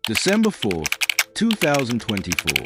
December 4th, 2024,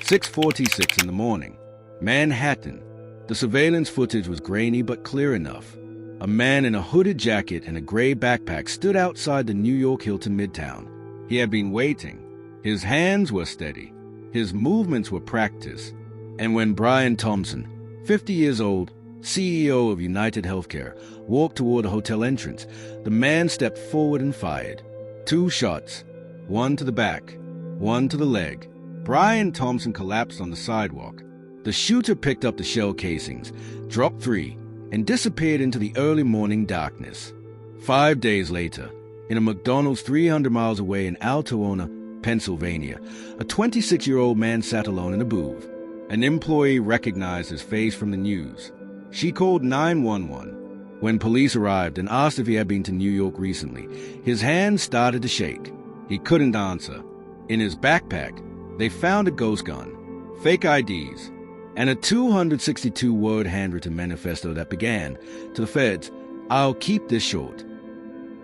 6:46 in the morning. Manhattan. The surveillance footage was grainy but clear enough. A man in a hooded jacket and a gray backpack stood outside the New York Hilton Midtown. He had been waiting. His hands were steady. His movements were practiced. And when Brian Thompson, 50 years old, CEO of UnitedHealthcare, walked toward the hotel entrance, the man stepped forward and fired. 2 shots. One to the back, one to the leg. Brian Thompson collapsed on the sidewalk. The shooter picked up the shell casings, dropped 3, and disappeared into the early morning darkness. 5 days later, in a McDonald's 300 miles away in Altoona, Pennsylvania, a 26-year-old man sat alone in a booth. An employee recognized his face from the news. She called 911. When police arrived and asked if he had been to New York recently, his hands started to shake. He couldn't answer. In his backpack, they found a ghost gun, fake IDs, and a 262-word handwritten manifesto that began, to the feds, "I'll keep this short."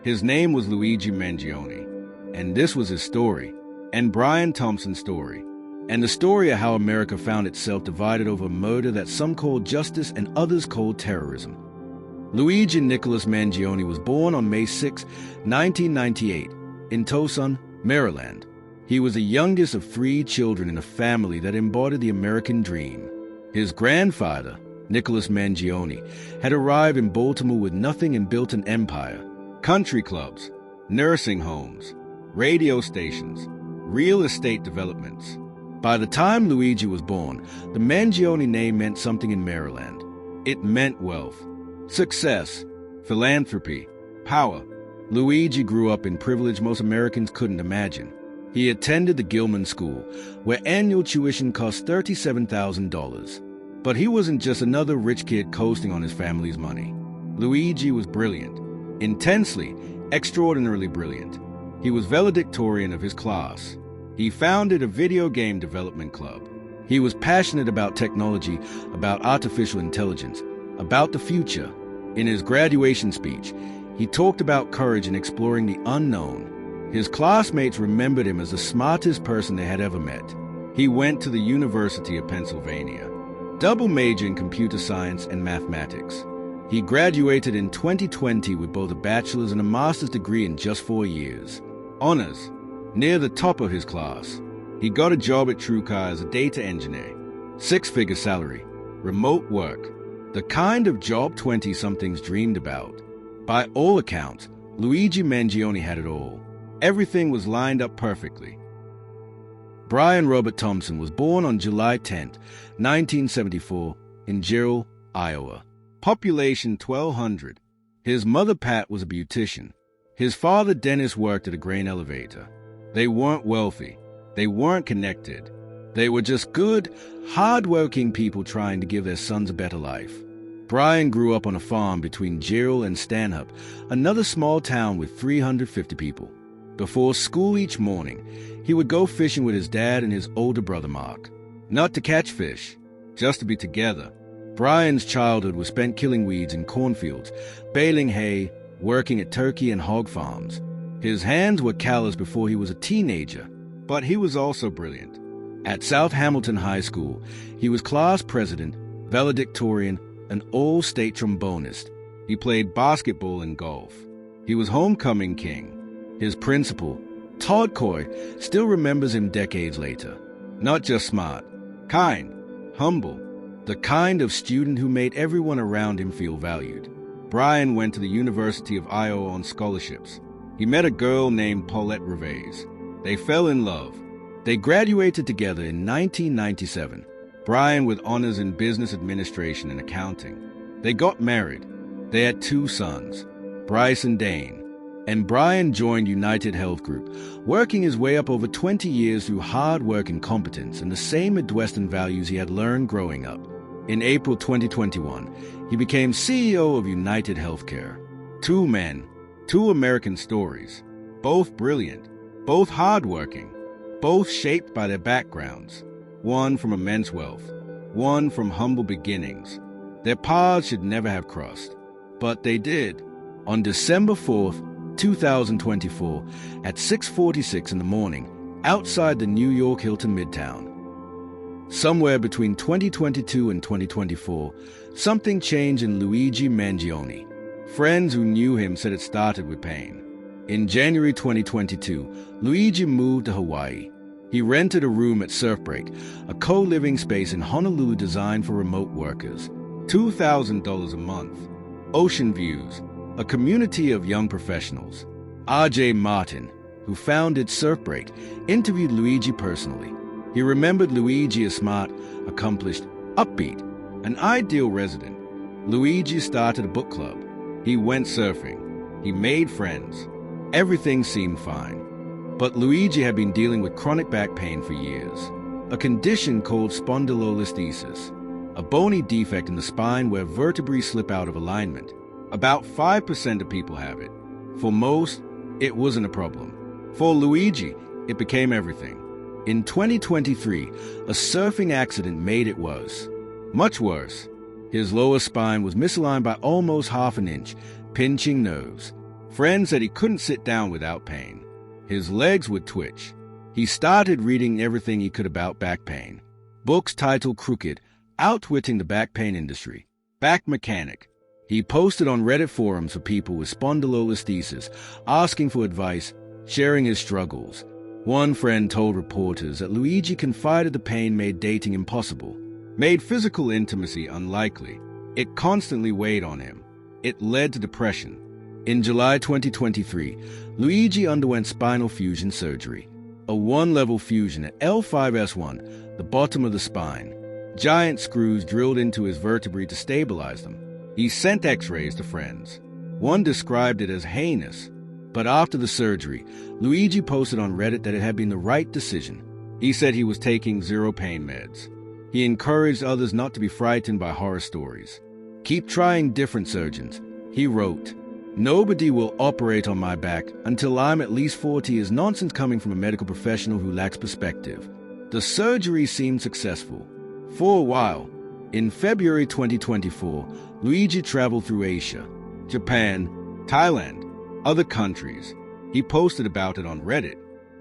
His name was Luigi Mangione, and this was his story, and Brian Thompson's story, and the story of how America found itself divided over a murder that some called justice and others called terrorism. Luigi Nicholas Mangione was born on May 6, 1998, in Thompson, Maryland. He was the youngest of 3 children in a family that embodied the American dream. His grandfather, Nicholas Mangione, had arrived in Baltimore with nothing and built an empire. Country clubs, nursing homes, radio stations, real estate developments. By the time Luigi was born, the Mangione name meant something in Maryland. It meant wealth, success, philanthropy, power. Luigi grew up in privilege most Americans couldn't imagine. He attended the Gilman School, where annual tuition cost $37,000. But he wasn't just another rich kid coasting on his family's money. Luigi was brilliant, intensely, extraordinarily brilliant. He was valedictorian of his class. He founded a video game development club. He was passionate about technology, about artificial intelligence, about the future. In his graduation speech, he talked about courage and exploring the unknown. His classmates remembered him as the smartest person they had ever met. He went to the University of Pennsylvania, double major in computer science and mathematics. He graduated in 2020 with both a bachelor's and a master's degree in just 4 years. Honors, near the top of his class. He got a job at TrueCar as a data engineer. 6-figure salary, remote work, the kind of job 20-somethings dreamed about. By all accounts, Luigi Mangione had it all. Everything was lined up perfectly. Brian Robert Thompson was born on July 10, 1974, in Girard, Iowa. Population 1,200. His mother Pat was a beautician. His father Dennis worked at a grain elevator. They weren't wealthy. They weren't connected. They were just good, hard-working people trying to give their sons a better life. Brian grew up on a farm between Girard and Stanhope, another small town with 350 people. Before school each morning, he would go fishing with his dad and his older brother Mark. Not to catch fish, just to be together. Brian's childhood was spent killing weeds in cornfields, baling hay, working at turkey and hog farms. His hands were calloused before he was a teenager, but he was also brilliant. At South Hamilton High School, he was class president, valedictorian, an all-state trombonist. He played basketball and golf. He was homecoming king. His principal, Todd Coy, still remembers him decades later. Not just smart, kind, humble, the kind of student who made everyone around him feel valued. Brian went to the University of Iowa on scholarships. He met a girl named Paulette Revez. They fell in love. They graduated together in 1997. Brian with honors in business administration and accounting. They got married. They had 2 sons, Bryce and Dane. And Brian joined United Health Group, working his way up over 20 years through hard work and competence and the same Midwestern values he had learned growing up. In April 2021, he became CEO of UnitedHealthcare. 2 men, 2 American stories, both brilliant, both hardworking, both shaped by their backgrounds. One from immense wealth, one from humble beginnings. Their paths should never have crossed, but they did. On December 4th, 2024, at 6:46 in the morning, outside the New York Hilton Midtown. Somewhere between 2022 and 2024, something changed in Luigi Mangione. Friends who knew him said it started with pain. In January 2022, Luigi moved to Hawaii. He rented a room at Surfbreak, a co-living space in Honolulu designed for remote workers. $2,000 a month. Ocean Views, a community of young professionals. R.J. Martin, who founded Surfbreak, interviewed Luigi personally. He remembered Luigi as smart, accomplished, upbeat, an ideal resident. Luigi started a book club. He went surfing. He made friends. Everything seemed fine. But Luigi had been dealing with chronic back pain for years, a condition called spondylolisthesis, a bony defect in the spine where vertebrae slip out of alignment. About 5% of people have it. For most, it wasn't a problem. For Luigi, it became everything. In 2023, a surfing accident made it worse. Much worse. His lower spine was misaligned by almost half an inch, pinching nerves. Friends said he couldn't sit down without pain. His legs would twitch. He started reading everything he could about back pain. Books titled Crooked, Outwitting the Back Pain Industry, Back Mechanic. He posted on Reddit forums for people with spondylolisthesis, asking for advice, sharing his struggles. One friend told reporters that Luigi confided the pain made dating impossible, made physical intimacy unlikely. It constantly weighed on him. It led to depression. In July 2023, Luigi underwent spinal fusion surgery, a one-level fusion at L5-S1, the bottom of the spine. Giant screws drilled into his vertebrae to stabilize them. He sent x-rays to friends. One described it as heinous. But after the surgery, Luigi posted on Reddit that it had been the right decision. He said he was taking zero pain meds. He encouraged others not to be frightened by horror stories. Keep trying different surgeons. He wrote, "Nobody will operate on my back until I'm at least 40 is nonsense coming from a medical professional who lacks perspective." The surgery seemed successful. For a while. In February 2024, Luigi traveled through Asia, Japan, Thailand, other countries. He posted about it on Reddit.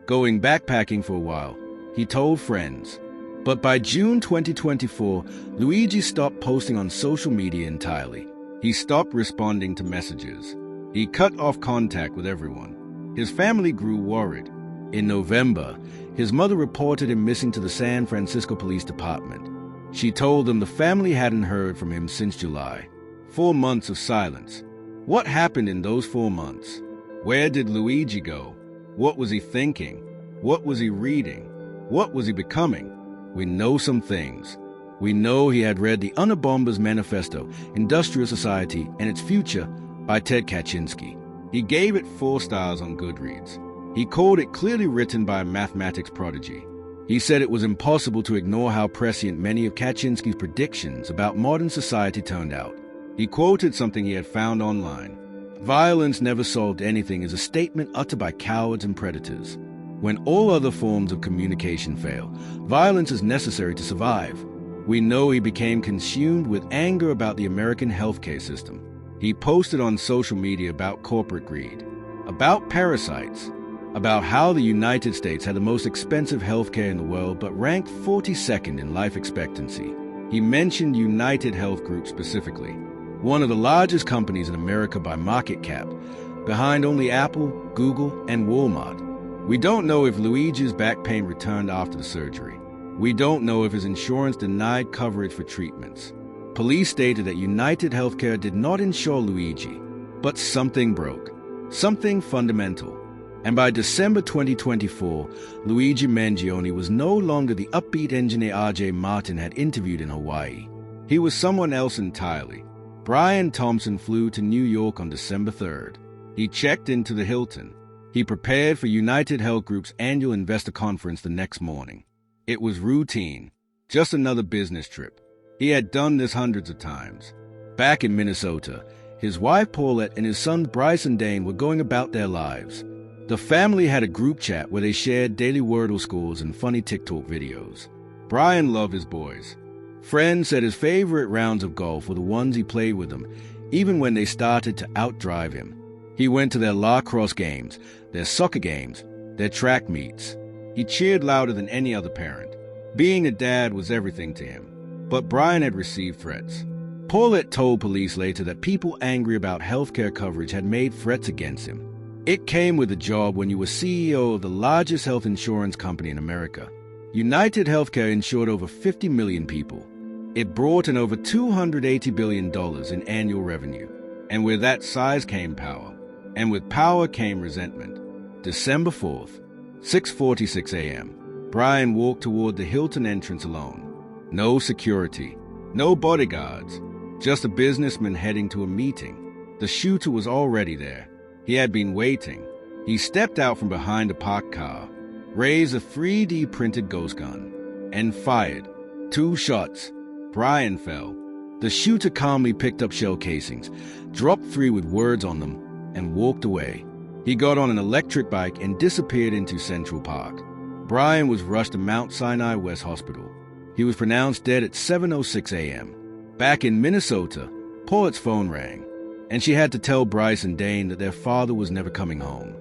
Going backpacking for a while, he told friends. But by June 2024, Luigi stopped posting on social media entirely. He stopped responding to messages. He cut off contact with everyone. His family grew worried. In November, his mother reported him missing to the San Francisco Police Department. She told them the family hadn't heard from him since July. 4 months of silence. What happened in those 4 months? Where did Luigi go? What was he thinking? What was he reading? What was he becoming? We know some things. We know he had read the Unabomber's Manifesto, Industrial Society and Its Future by Ted Kaczynski. He gave it 4 stars on Goodreads. He called it clearly written by a mathematics prodigy. He said it was impossible to ignore how prescient many of Kaczynski's predictions about modern society turned out. He quoted something he had found online. "Violence never solved anything" is a statement uttered by cowards and predators. When all other forms of communication fail, violence is necessary to survive. We know he became consumed with anger about the American healthcare system. He posted on social media about corporate greed, about parasites, about how the United States had the most expensive healthcare in the world but ranked 42nd in life expectancy. He mentioned United Health Group specifically, one of the largest companies in America by market cap, behind only Apple, Google, and Walmart. We don't know if Luigi's back pain returned after the surgery. We don't know if his insurance denied coverage for treatments. Police stated that UnitedHealthcare did not insure Luigi, but something broke, something fundamental. And by December 2024, Luigi Mangione was no longer the upbeat engineer R.J. Martin had interviewed in Hawaii. He was someone else entirely. Brian Thompson flew to New York on December 3rd. He checked into the Hilton. He prepared for United Health Group's annual investor conference the next morning. It was routine, just another business trip. He had done this hundreds of times. Back in Minnesota, his wife Paulette and his son Bryson Dane were going about their lives. The family had a group chat where they shared daily Wordle scores and funny TikTok videos. Brian loved his boys. Friends said his favorite rounds of golf were the ones he played with them, even when they started to outdrive him. He went to their lacrosse games, their soccer games, their track meets. He cheered louder than any other parent. Being a dad was everything to him. But Brian had received threats. Paulette told police later that people angry about healthcare coverage had made threats against him. It came with a job when you were CEO of the largest health insurance company in America. UnitedHealthcare insured over 50 million people. It brought in over $280 billion in annual revenue. And with that size came power. And with power came resentment. December 4th, 6:46 a.m. Brian walked toward the Hilton entrance alone. No security, no bodyguards, just a businessman heading to a meeting. The shooter was already there. He had been waiting. He stepped out from behind a parked car, raised a 3D printed ghost gun, and fired. 2 shots. Brian fell. The shooter calmly picked up shell casings, dropped 3 with words on them, and walked away. He got on an electric bike and disappeared into Central Park. Brian was rushed to Mount Sinai West Hospital. He was pronounced dead at 7:06 a.m. Back in Minnesota, Paulette's phone rang, and she had to tell Bryce and Dane that their father was never coming home.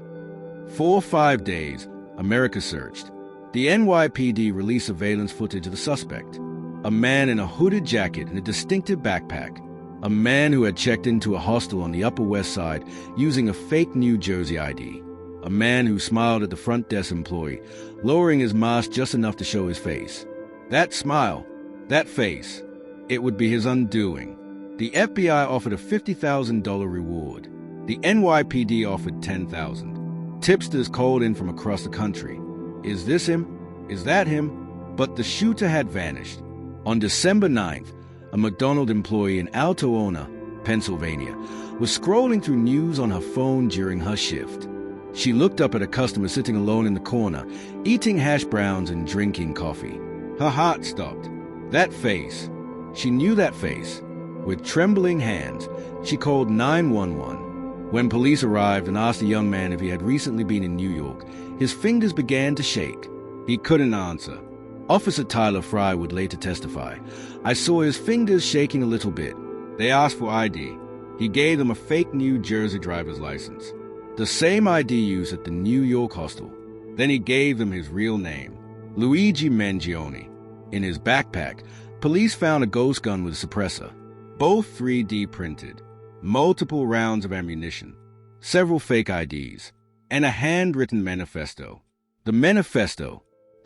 For 5 days, America searched. The NYPD released surveillance footage of the suspect, a man in a hooded jacket and a distinctive backpack, a man who had checked into a hostel on the Upper West Side using a fake New Jersey ID, a man who smiled at the front desk employee, lowering his mask just enough to show his face. That smile, that face, it would be his undoing. The FBI offered a $50,000 reward. The NYPD offered $10,000. Tipsters called in from across the country. Is this him? Is that him? But the shooter had vanished. On December 9th, a McDonald employee in Altoona, Pennsylvania, was scrolling through news on her phone during her shift. She looked up at a customer sitting alone in the corner, eating hash browns and drinking coffee. Her heart stopped. That face. She knew that face. With trembling hands, she called 911. When police arrived and asked the young man if he had recently been in New York, his fingers began to shake. He couldn't answer. Officer Tyler Fry would later testify. I saw his fingers shaking a little bit. They asked for ID. He gave them a fake New Jersey driver's license, the same ID used at the New York hostel. Then he gave them his real name, Luigi Mangione. In his backpack, police found a ghost gun with a suppressor, both 3D printed, multiple rounds of ammunition, several fake IDs, and a handwritten manifesto. The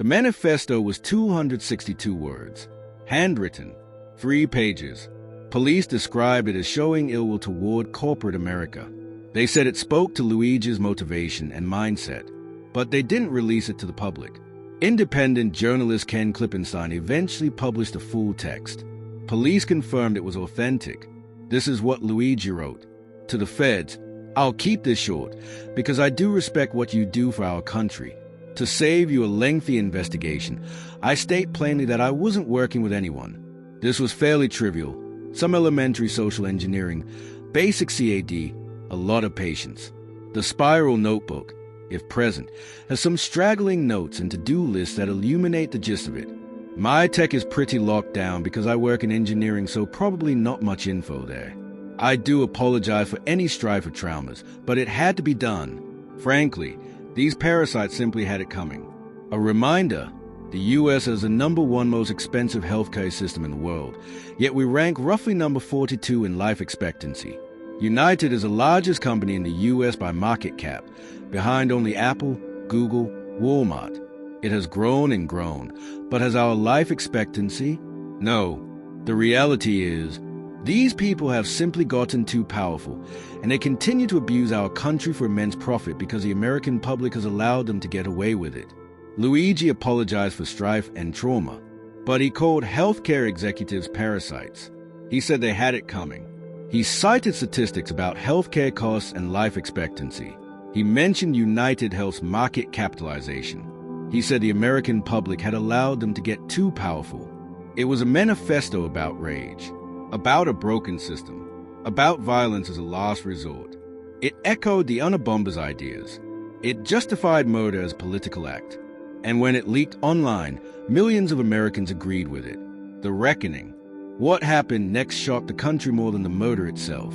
manifesto was 262 words, handwritten, 3 pages. Police described it as showing ill will toward corporate America. They said it spoke to Luigi's motivation and mindset, but they didn't release it to the public. Independent journalist Ken Klippenstein eventually published the full text. Police confirmed it was authentic. This is what Luigi wrote. To the feds, I'll keep this short because I do respect what you do for our country. To save you a lengthy investigation, I state plainly that I wasn't working with anyone. This was fairly trivial, some elementary social engineering, basic CAD, a lot of patience. The spiral notebook, if present, has some straggling notes and to-do lists that illuminate the gist of it. My tech is pretty locked down because I work in engineering, so probably not much info there. I do apologize for any strife or traumas, but it had to be done. Frankly, these parasites simply had it coming. A reminder, the U.S. is the #1 most expensive healthcare system in the world, yet we rank roughly number 42 in life expectancy. United is the largest company in the U.S. by market cap, behind only Apple, Google, Walmart. It has grown and grown, but has our life expectancy? No. The reality is, these people have simply gotten too powerful, and they continue to abuse our country for immense profit because the American public has allowed them to get away with it. Luigi apologized for strife and trauma, but he called healthcare executives parasites. He said they had it coming. He cited statistics about healthcare costs and life expectancy. He mentioned UnitedHealth's market capitalization. He said the American public had allowed them to get too powerful. It was a manifesto about rage, about a broken system, about violence as a last resort. It echoed the Unabomber's ideas. It justified murder as a political act. And when it leaked online, millions of Americans agreed with it. The reckoning. What happened next shocked the country more than the murder itself.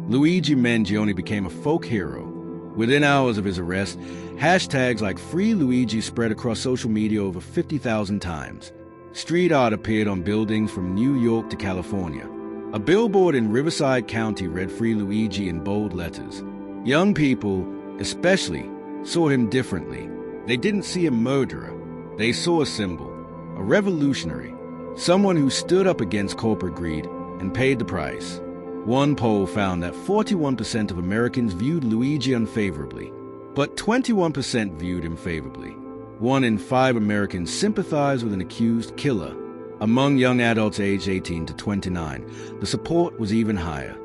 Luigi Mangione became a folk hero. Within hours of his arrest, hashtags like Free Luigi spread across social media over 50,000 times. Street art appeared on buildings from New York to California. A billboard in Riverside County read Free Luigi in bold letters. Young people, especially, saw him differently. They didn't see a murderer. They saw a symbol, a revolutionary, someone who stood up against corporate greed and paid the price. One poll found that 41% of Americans viewed Luigi unfavorably, but 21% viewed him favorably. 1 in 5 Americans sympathized with an accused killer. Among young adults aged 18 to 29, the support was even higher.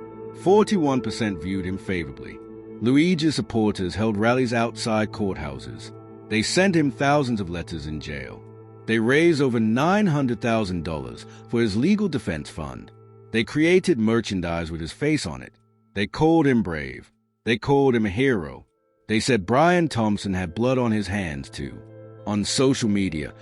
41% viewed him favorably. Luigi's supporters held rallies outside courthouses. They sent him thousands of letters in jail. They raised over $900,000 for his legal defense fund. They created merchandise with his face on it. They called him brave. They called him a hero. They said Brian Thompson had blood on his hands, too. On social media,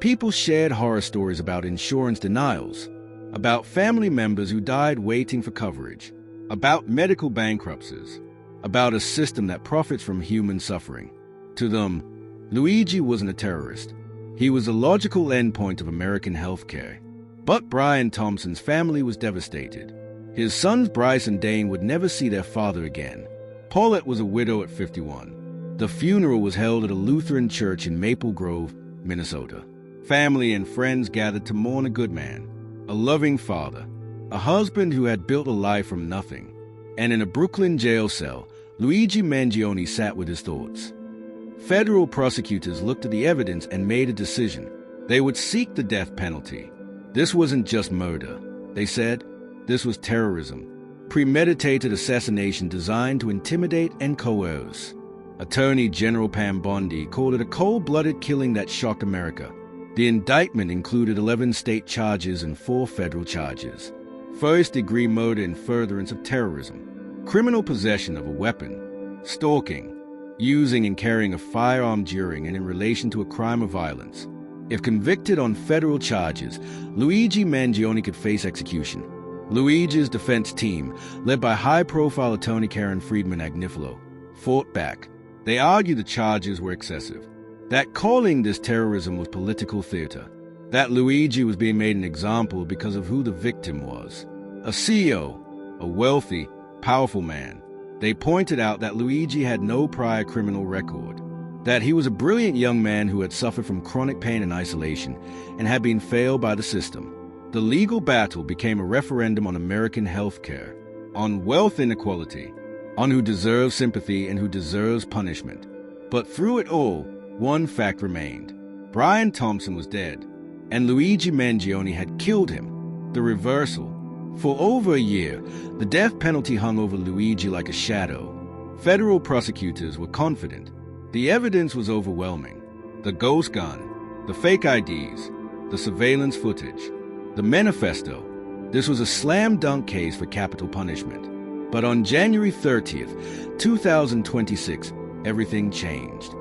people shared horror stories about insurance denials, about family members who died waiting for coverage, about medical bankruptcies, about a system that profits from human suffering. To them, Luigi wasn't a terrorist. He was the logical endpoint of American healthcare. But Brian Thompson's family was devastated. His sons Bryce and Dane would never see their father again. Paulette was a widow at 51. The funeral was held at a Lutheran church in Maple Grove, Minnesota. Family and friends gathered to mourn a good man, a loving father, a husband who had built a life from nothing. And in a Brooklyn jail cell, Luigi Mangione sat with his thoughts. Federal prosecutors looked at the evidence and made a decision. They would seek the death penalty. This wasn't just murder, they said. This was terrorism, premeditated assassination designed to intimidate and coerce. Attorney General Pam Bondi called it a cold-blooded killing that shocked America. The indictment included 11 state charges and 4 federal charges. First-degree murder in furtherance of terrorism, criminal possession of a weapon, stalking, using and carrying a firearm during and in relation to a crime of violence. If convicted on federal charges, Luigi Mangione could face execution. Luigi's defense team, led by high-profile attorney Karen Friedman Agnifilo, fought back. They argued the charges were excessive, that calling this terrorism was political theater, that Luigi was being made an example because of who the victim was. A CEO, a wealthy, powerful man. They pointed out that Luigi had no prior criminal record, that he was a brilliant young man who had suffered from chronic pain and isolation and had been failed by the system. The legal battle became a referendum on American health care, on wealth inequality, on who deserves sympathy and who deserves punishment. But through it all, one fact remained. Brian Thompson was dead, and Luigi Mangione had killed him. The reversal. For over a year, the death penalty hung over Luigi like a shadow. Federal prosecutors were confident. The evidence was overwhelming. The ghost gun, the fake IDs, the surveillance footage, the manifesto. This was a slam-dunk case for capital punishment. But on January 30th, 2026, everything changed.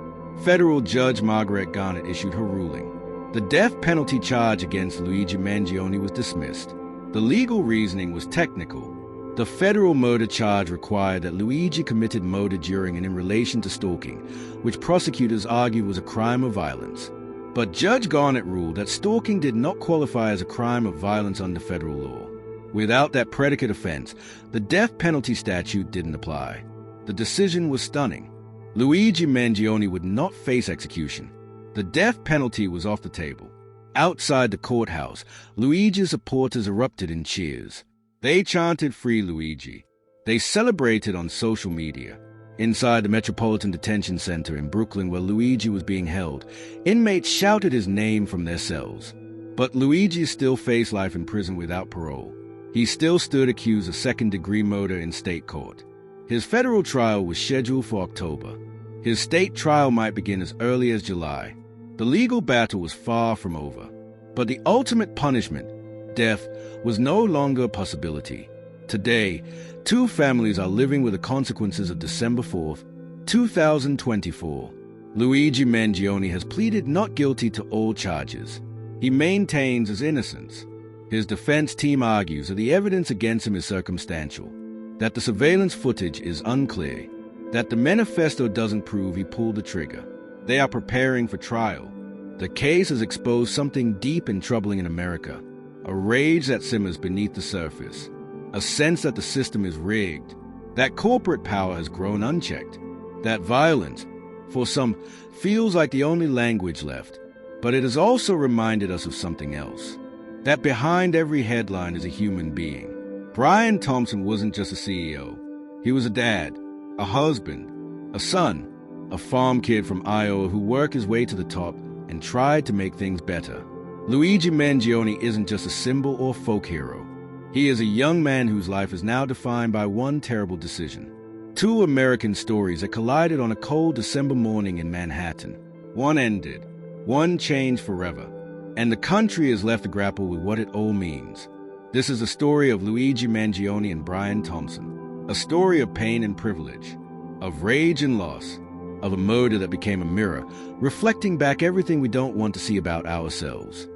Federal Judge Margaret Garnett issued her ruling. The death penalty charge against Luigi Mangione was dismissed. The legal reasoning was technical. The federal murder charge required that Luigi committed murder during and in relation to stalking, which prosecutors argued was a crime of violence. But Judge Garnett ruled that stalking did not qualify as a crime of violence under federal law. Without that predicate offense, the death penalty statute didn't apply. The decision was stunning. Luigi Mangione would not face execution. The death penalty was off the table. Outside the courthouse, Luigi's supporters erupted in cheers. They chanted "Free Luigi." They celebrated on social media. Inside the Metropolitan Detention Center in Brooklyn, where Luigi was being held, inmates shouted his name from their cells. But Luigi still faced life in prison without parole. He still stood accused of second-degree murder in state court. His federal trial was scheduled for October. His state trial might begin as early as July. The legal battle was far from over. But the ultimate punishment, death, was no longer a possibility. Today, 2 families are living with the consequences of December 4th, 2024. Luigi Mangione has pleaded not guilty to all charges. He maintains his innocence. His defense team argues that the evidence against him is circumstantial, that the surveillance footage is unclear, that the manifesto doesn't prove he pulled the trigger. They are preparing for trial. The case has exposed something deep and troubling in America, a rage that simmers beneath the surface, a sense that the system is rigged, that corporate power has grown unchecked, that violence, for some, feels like the only language left. But it has also reminded us of something else, that behind every headline is a human being. Brian Thompson wasn't just a CEO. He was a dad, a husband, a son, a farm kid from Iowa who worked his way to the top and tried to make things better. Luigi Mangione isn't just a symbol or folk hero. He is a young man whose life is now defined by one terrible decision. Two American stories that collided on a cold December morning in Manhattan. One ended, one changed forever, and the country is left to grapple with what it all means. This is a story of Luigi Mangione and Brian Thompson, a story of pain and privilege, of rage and loss, of a murder that became a mirror, reflecting back everything we don't want to see about ourselves.